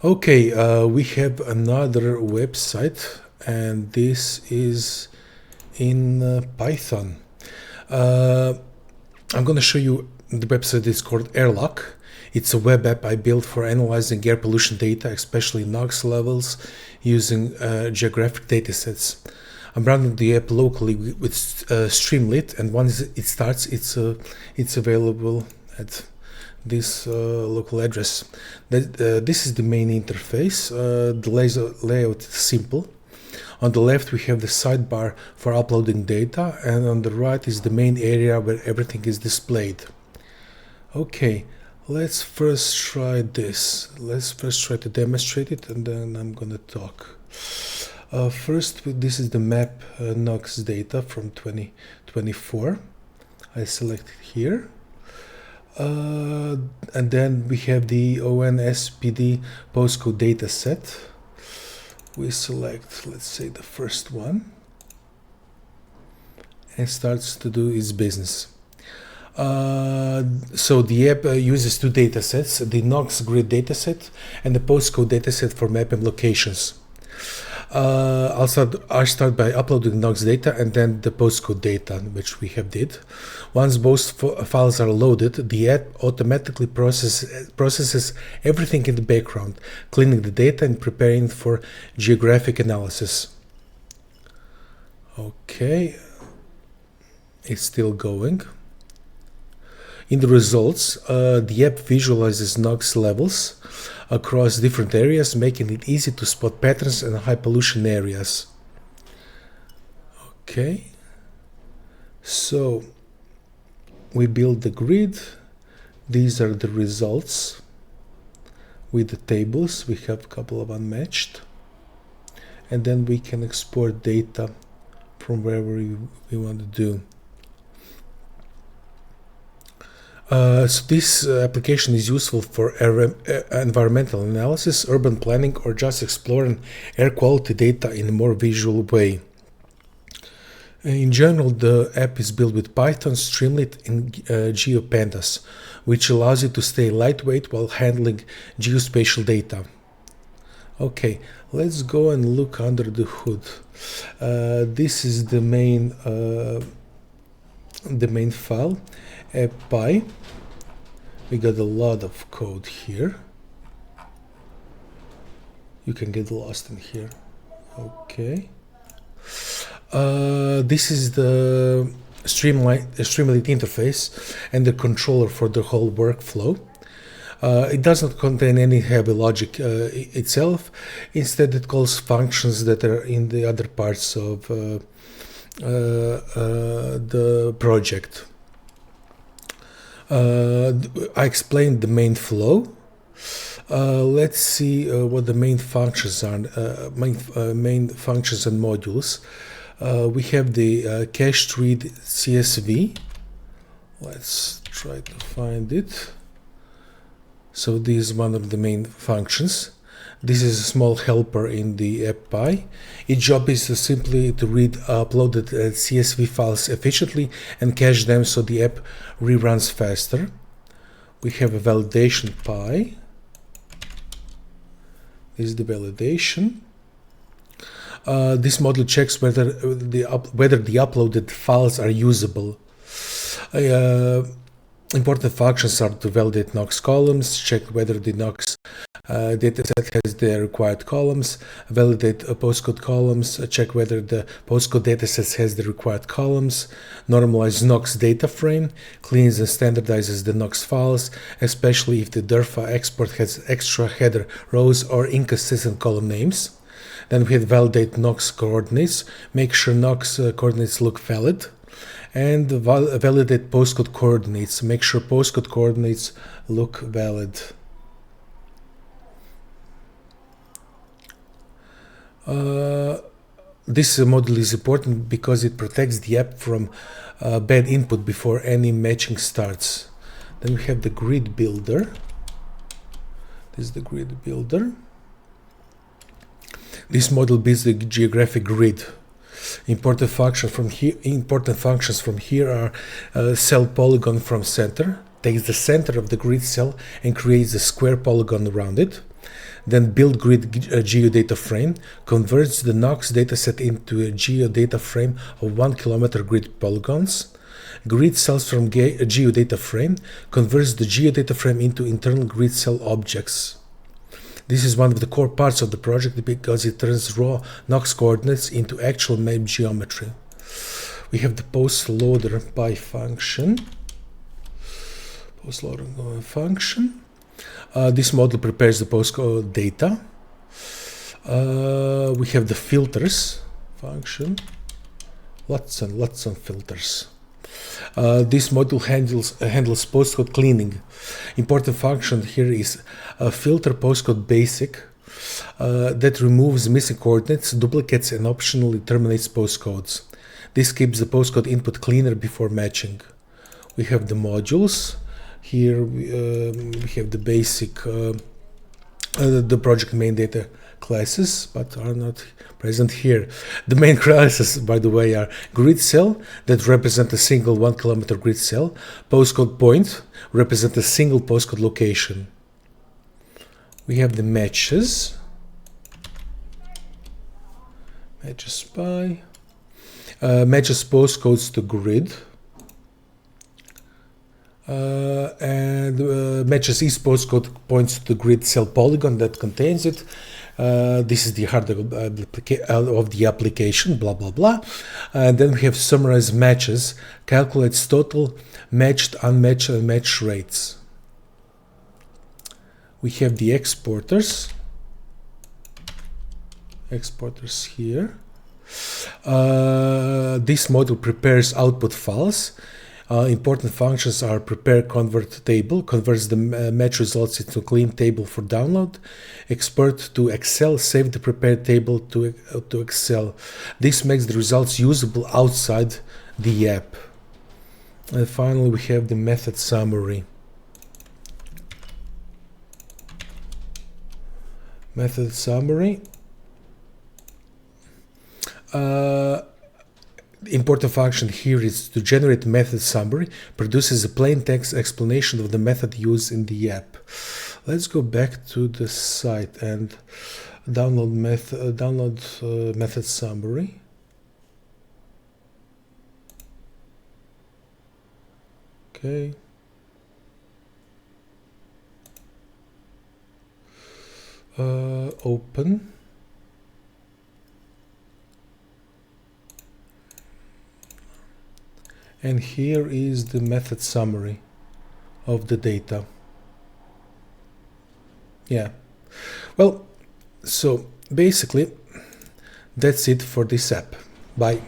Okay, we have another website, and this is in Python. I'm going to show you the website. Is called AirLock. It's a web app I built for analyzing air pollution data, especially NOx levels, using geographic datasets. I'm running the app locally with Streamlit, and once it starts, it's available at this local address. This is the main interface. The layout is simple. On the left we have the sidebar for uploading data, and on the right is the main area where everything is displayed. Okay, let's first try this. Let's first try to demonstrate it, and then I'm gonna talk. First, this is the map NOx data from 2024. I select it here. And then we have the ONSPD postcode data set. We select, let's say, the first one, and starts to do its business. So the app uses two data sets, the NOx grid dataset and the postcode dataset for mapping locations. I'll start by uploading NOx data and then the postcode data, which we have did. Once both files are loaded, the app automatically processes everything in the background, cleaning the data and preparing for geographic analysis. Okay, it's still going. In the results, the app visualizes NOx levels across different areas, making it easy to spot patterns in high pollution areas. Okay, so we build the grid. These are the results with the tables. We have a couple of unmatched, and then we can export data from wherever we want to do. So this application is useful for environmental analysis, urban planning, or just exploring air quality data in a more visual way. In general, the app is built with Python, Streamlit, and GeoPandas, which allows you to stay lightweight while handling geospatial data. Okay, let's go and look under the hood. This is the main file, app.py. We got a lot of code here. You can get lost in here. Okay. This is the Streamlit interface and the controller for the whole workflow. It does not contain any heavy logic itself. Instead, it calls functions that are in the other parts of the project. I explained the main flow. Let's see what the main functions are. Main functions and modules. We have the cached read CSV. Let's try to find it. So this is one of the main functions. This is a small helper in the app.py. Its job is simply to read uploaded CSV files efficiently and cache them so the app reruns faster. We have a validation py. This is the validation. This module checks whether the uploaded files are usable. Important functions are to validate NOx columns, check whether the NOx dataset has the required columns, validate postcode columns, check whether the postcode dataset has the required columns, normalize NOx data frame, cleans and standardizes the NOx files, especially if the DERFA export has extra header rows or inconsistent column names. Then we have validate NOx coordinates, make sure NOx coordinates look valid, and validate postcode coordinates, make sure postcode coordinates look valid. This module is important because it protects the app from bad input before any matching starts. Then we have the grid builder. This is the grid builder. This module builds the geographic grid. Important functions from here are cell polygon from center, takes the center of the grid cell and creates a square polygon around it. Then build grid GeoDataFrame, converts the Knox dataset into a GeoDataFrame of 1 kilometer grid polygons. Grid cells from GeoDataFrame, converts the GeoDataFrame into internal grid cell objects. This is one of the core parts of the project because it turns raw Knox coordinates into actual map geometry. We have the postloader by function. Postloader function. This model prepares the postcode data. We have the filters function. Lots and lots of filters. This module handles postcode cleaning. Important function here is filter postcode basic that removes missing coordinates, duplicates, and optionally terminates postcodes. This keeps the postcode input cleaner before matching. We have the modules. Here we have the basic, the project main data classes, but are not present here. The main classes, by the way, are grid cell that represent a single 1 kilometer grid cell, postcode point represent a single postcode location. We have the matches by matches postcodes to grid. And matches each postcode points to the grid cell polygon that contains it. This is the heart of the application, blah blah blah. And then we have summarize matches, calculates total matched, unmatched, and match rates. We have the exporters here. This module prepares output files. Important functions are prepare convert table, converts the match results into a clean table for download, export to Excel, save the prepared table to Excel. This makes the results usable outside the app. And finally we have the method summary. Method summary. Important function here is to generate method summary, produces a plain text explanation of the method used in the app. Let's go back to the site and download method summary. Okay. Open. And here is the method summary of the data. Yeah. Well, so basically that's it for this app. Bye.